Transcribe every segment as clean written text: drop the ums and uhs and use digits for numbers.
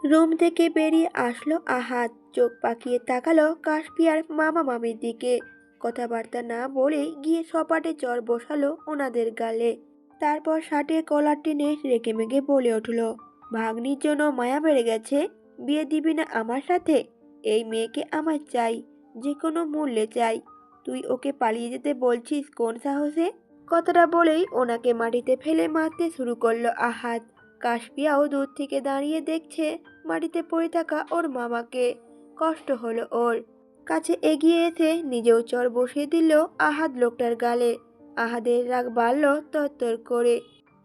Room থেকে বেরিয়ে আসলো আহাদ। চোখ পাকিয়ে তাকালো কাশপিয়ার মামা মামির দিকে। কথাবার্তা না বলেই গিয়ে সপাটে চড় বসালো ওনাদের গালে। তারপর শার্টের কলার টেনে রেগেমেগে বলে উঠল, ভাগ্নির জন্য মায়া বেড়ে গেছে? বিয়ে দিবি না আমার সাথে? এই মেয়েকে আমার চাই, যে কোনো মূল্যে চাই। তুই ওকে পালিয়ে যেতে বলছিস কোন সাহসে? কথাটা বলেই ওনাকে মাটিতে ফেলে মারতে শুরু করলো আহাদ। কাশপিয়াও দূর থেকে দাঁড়িয়ে দেখছে মাটিতে পড়ে থাকা ওর মামাকে। কষ্ট হলো ওর। কাছে এগিয়ে এসে নিজেও চড় বসিয়ে দিল আহাদ লোকটার গালে। আহাদের রাগ বাড়ল তরতর করে।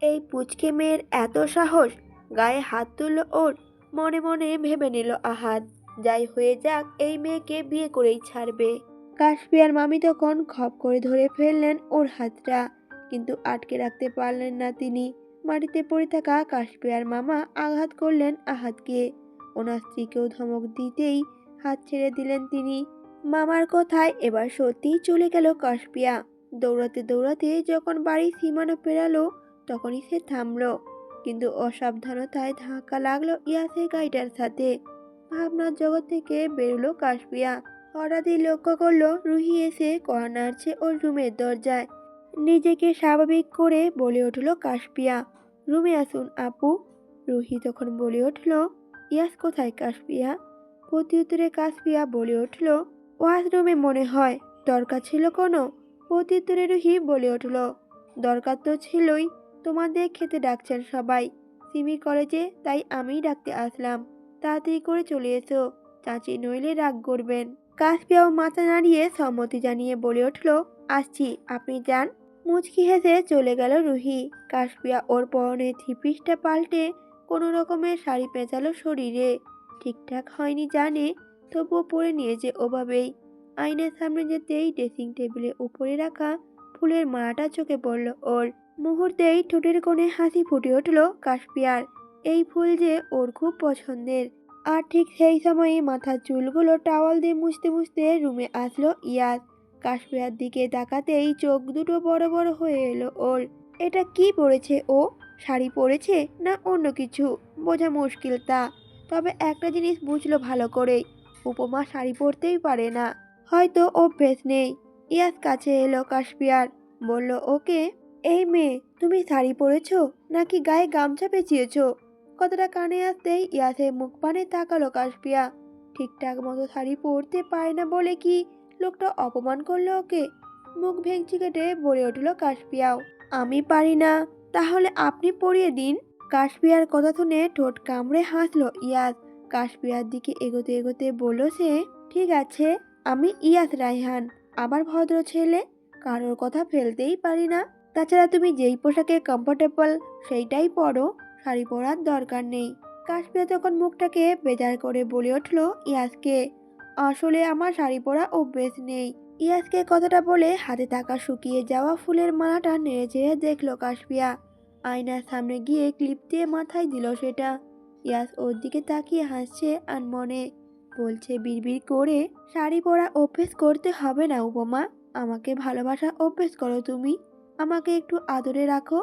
এই পুচকে মেয়ের এত সাহস! গায়ে হাত তুলল ওর। মনে মনে ভেবে নিল আহাদ, যাই হয়ে যাক এই মেয়েকে বিয়ে করেই ছাড়বে। কাশপিয়ার মামি তখন খপ করে ধরে ফেললেন ওর হাতটা, কিন্তু আটকে রাখতে পারলেন না তিনি। মাটিতে পড়ে থাকা কাশপিয়ার মামা আঘাত করলেন আহাদকে। ওনার স্ত্রীকেও ধমক দিতেই হাত ছেড়ে দিলেন তিনি। মামার কথায় এবার সত্যিই চলে গেল কাশপিয়া। দৌড়াতে দৌড়াতে যখন বাড়ির সীমানা পেরালো তখনই সে থামলো, কিন্তু অসাবধানতায় ধাক্কা লাগলো ইয়াসের গাড়িটার সাথে। ভাবনার জগৎ থেকে বেরোলো কাশপিয়া। হঠাৎই লক্ষ্য করলো রুহি এসে কড়া নাড়ছে ওর রুমের দরজায়। নিজেকে স্বাভাবিক করে বলে উঠল কাশপিয়া, রুমে আসুন আপু। রুহি তখন বলে উঠল, ইয়াস কোথায় কাশপিয়া? প্রত্যুত্তরে কাশপিয়া বলে উঠল, ওয়াশরুমে মনে হয়। দরকার ছিল কোনো? প্রত্যুত্তরে রুহি বলে উঠল, দরকার তো ছিলই, তোমাদের খেতে ডাকছেন সবাই সিমি কলেজে, তাই আমিই ডাকতে আসলাম। তাড়াতাড়ি করে চলে এসো, চাচি নইলে রাগ করবেন। কাশপিয়াও মাথা নাড়িয়ে সম্মতি জানিয়ে বলে উঠল, আসছি, আপনি যান। মুচকি হেসে চলে গেল রুহি। কাশপিয়া ওর পরনে থ্রিপিসটা পাল্টে কোনো রকমের শাড়ি পেঁচালো শরীরে। ঠিকঠাক হয়নি জানে, তবুও পরে নিয়েছে ওভাবেই। আয়নার সামনে যেতেই ড্রেসিং টেবিলের উপরে রাখা ফুলের মালাটা চোখে পড়ল ওর। মুহূর্তেই ঠোঁটের কোণে হাসি ফুটে উঠল কাশপিয়ার। এই ফুল যে ওর খুব পছন্দের। আর ঠিক সেই সময়ই মাথার চুলগুলো টাওয়াল দিয়ে মুছতে মুছতে রুমে আসলো ইয়াস। কাশপিয়ার দিকে তাকাতেই চোখ দুটো বড় বড় হয়ে এলো ওর। এটা কি পরেছে ও? শাড়ি পরেছে না অন্য কিছু? বোঝা মুশকিল তা। তবে একটা জিনিস বুঝলো ভালো করেই, উপমা শাড়ি পরতেই পারে না, হয়তো অভ্যেস নেই। ইয়াস কাছে এলো কাশপিয়ার, বলল, ওকে এই মেয়ে, তুমি শাড়ি পরেছ নাকি গায়ে গামছা পেঁচিয়েছ? কথাটা কানে আসতেই ইয়াসের মুখ পানে তাকালো কাশপিয়া। ঠিকঠাক মতো শাড়ি পরতে পারে না বলে কি লোকটা অপমান করলো ওকে? মুখ ভেঙচি কেটে বলে উঠল কাশপিয়াও, আমি পারি না, তাহলে আপনি পরিয়ে দিন। কাশপিয়ার কথা শুনে ঠোঁট কামড়ে হাসলো ইয়াস। কাশপিয়ার দিকে এগোতে এগোতে বলল সে, ঠিক আছে, আমি ইয়াস রায়হান, আবার ভদ্র ছেলে, কারোর কথা ফেলতেই পারি না। তাছাড়া তুমি যেই পোশাকে কমফোর্টেবল সেইটাই পরো, শাড়ি পরার দরকার নেই। কাশপিয়া তখন মুখটাকে বেজার করে বলে উঠল ইয়াসকে, আসলে আমার শাড়ি পরা অভ্যেস নেই। ইয়াসকে কথাটা বলে হাতে থাকা শুকিয়ে যাওয়া ফুলের মালাটা নেড়ে চেড়ে দেখলো কাশপিয়া। আয়নার সামনে গিয়ে ক্লিপ দিয়ে মাথায় দিল সেটা। ইয়াস ওর দিকে তাকিয়ে হাসছে আনমনে। বলছে বিড়বিড় করে, শাড়ি পরা অভ্যেস করতে হবে না উপমা, আমাকে ভালোবাসা অভ্যেস করো তুমি। আমাকে একটু আদরে রাখো,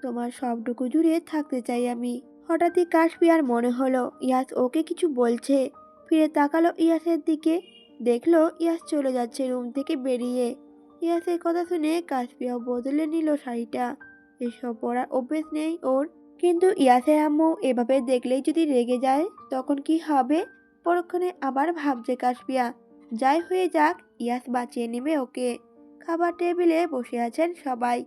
তোমার সবটুকু জুড়ে থাকতে চাই আমি। হঠাৎই কাশপিয়ার মনে হলো ইয়াস ওকে কিছু বলছে। ফিরে তাকালো ইয়াসের দিকে, দেখলো ইয়াস চলে যাচ্ছে রুম থেকে বেরিয়ে। ইয়াসের কথা শুনে কাশপিয়াও বদলে নিল শাড়িটা। এসব পরার অভ্যেস নেই ওর। কিন্তু ইয়াসের আম্মু এভাবে দেখলেই যদি রেগে যায় তখন কি হবে? পরক্ষণে আবার ভাবছে কাশপিয়া, যাই হয়ে যাক ইয়াস বাঁচিয়ে নেবে ওকে। খাবার টেবিলে বসে আছেন সবাই।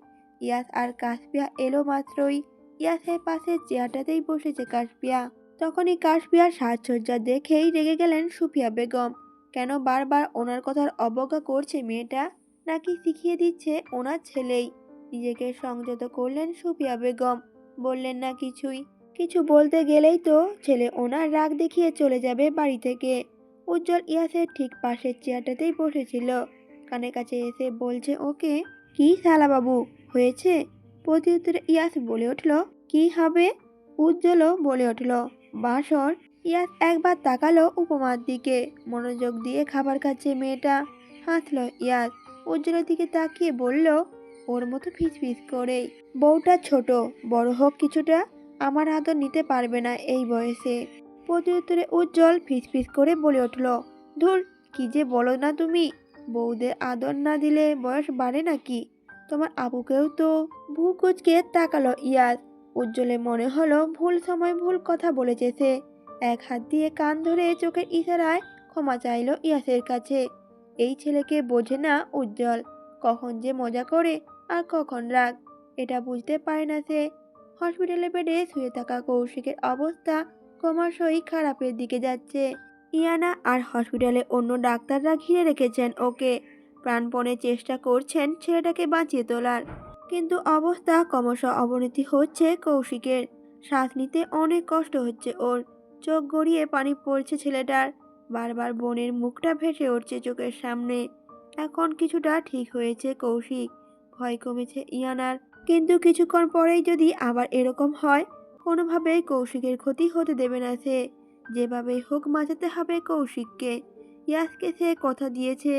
ইয়াস আর কাশপিয়া এলো মাত্রই ইয়াসের পাশে চেয়ারটাতেই বসেছে কাশপিয়া। তখনই কাশপিয়ার সাজসজ্জা দেখেই রেগে গেলেন সুফিয়া বেগম। কেন বারবার ওনার কথার অবজ্ঞা করছে মেয়েটা? নাকি শিখিয়ে দিচ্ছে ওনার ছেলেই? নিজেকে সংযত করলেন সুফিয়া বেগম, বললেন না কিছুই। কিছু বলতে গেলেই তো ছেলে ওনার রাগ দেখিয়ে চলে যাবে বাড়ি থেকে। উজ্জ্বল ইয়াসের ঠিক পাশের চেয়ারটাতেই বসেছিল। কানে কাছে এসে বলছে ওকে, কি শালা বাবু হয়েছে? প্রত্যুত্তরে ইয়াস বলে উঠল, কি হবে? উজ্জ্বলও বলে উঠল, বাসর। ইয়াস একবার তাকালো উপমার দিকে, মনোযোগ দিয়ে খাবার খাচ্ছে মেয়েটা। হাসলো ইয়াস। উজ্জ্বলের দিকে তাকিয়ে বলল, ওর মতো ফিসফিস করেই, বউটা ছোট বড় হোক কিছুটা, আমার আদর নিতে পারবে না এই বয়সে। প্রত্যুত্তরে উজ্জ্বল ফিসফিস করে বলে উঠল, ধুর, কি যে বলো না তুমি। বউদের আদর না দিলে বয়স বাড়ে নাকি? তোমার আপুকেও তো। ভ্রু কুঁচকে তাকালো ইয়াস। উজ্জ্বলের মনে হলো ভুল সময় ভুল কথা বলেছে সে। এক হাত দিয়ে কান ধরে চোখের ইশারায় ক্ষমা চাইলো ইয়াসের কাছে। এই ছেলেকে বোঝে না উজ্জ্বল, কখন যে মজা করে আর কখন রাগ, এটা বুঝতে পারে না সে। হসপিটালে বেডে শুয়ে থাকা কৌশিকের অবস্থা ক্রমশই খারাপের দিকে যাচ্ছে। ইয়ানা আর হসপিটালে অন্য ডাক্তাররা ঘিরে রেখেছেন ওকে, প্রাণপণে চেষ্টা করছেন ছেলেটাকে বাঁচিয়ে তোলার। কিন্তু অবস্থা ক্রমশ অবনতি হচ্ছে কৌশিকের। শ্বাস নিতে অনেক কষ্ট হচ্ছে ওর। চোখ গড়িয়ে পানি পড়ছে ছেলেটার। বারবার বোনের মুখটা ভেসে উঠছে চোখের সামনে। এখন কিছুটা ঠিক হয়েছে কৌশিক, ভয় কমেছে ইয়ানার। কিন্তু কিছুক্ষণ পরেই যদি আবার এরকম হয়, কোনোভাবেই কৌশিকের ক্ষতি হতে দেবে না সে। যেভাবে হোক বাঁচাতে হবে কৌশিককে। ইয়াসকে সে কথা দিয়েছে।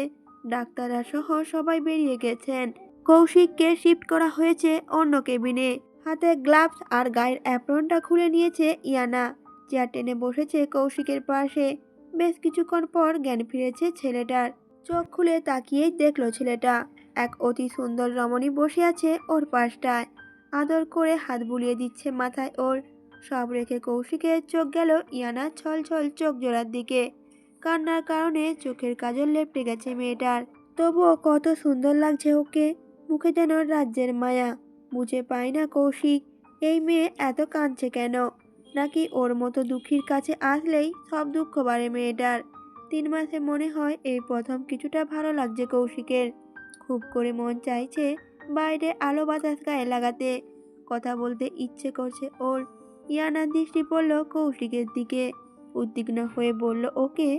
ডাক্তাররা সহ সবাই বেরিয়ে গেছেন। কৌশিককে শিফট করা হয়েছে অন্য কেবিনে। হাতে গ্লাভস আর গায়ের অ্যাপ্রনটা খুলে নিয়েছে ইয়ানা। চেয়ার টেনে বসেছে কৌশিকের পাশে। বেশ কিছুক্ষণ পর জ্ঞান ফিরেছে ছেলেটার। চোখ খুলে তাকিয়েই দেখলো ছেলেটা এক অতি সুন্দর রমণী বসে আছে ওর পাশটায়। আদর করে হাত বুলিয়ে দিচ্ছে মাথায় ওর। সব রেখে কৌশিকের চোখ গেল ইয়ানা ছল ছল চোখ জোড়ার দিকে। কান্নার কারণে চোখের কাজল লেপটে গেছে মেয়েটার। তবুও কত সুন্দর লাগছে ওকে। মুখে যেন রাজ্যের মায়া। বুঝে পায় না কৌশিক, এই মেয়ে এত কাঁদছে কেন? নাকি ওর মতো দুঃখীর কাছে আসলেই সব দুঃখ বাড়ে মেয়েটার? 3 মাসে মনে হয় এই প্রথম কিছুটা ভালো লাগছে কৌশিকের। খুব করে মন চাইছে বাইরে আলো বাতাস গায়ে লাগাতে। কথা বলতে ইচ্ছে করছে ওর। ইয়ানার দৃষ্টি পড়ল কৌশিকের দিকে। উদ্বিগ্ন হয়ে বলল ওকে,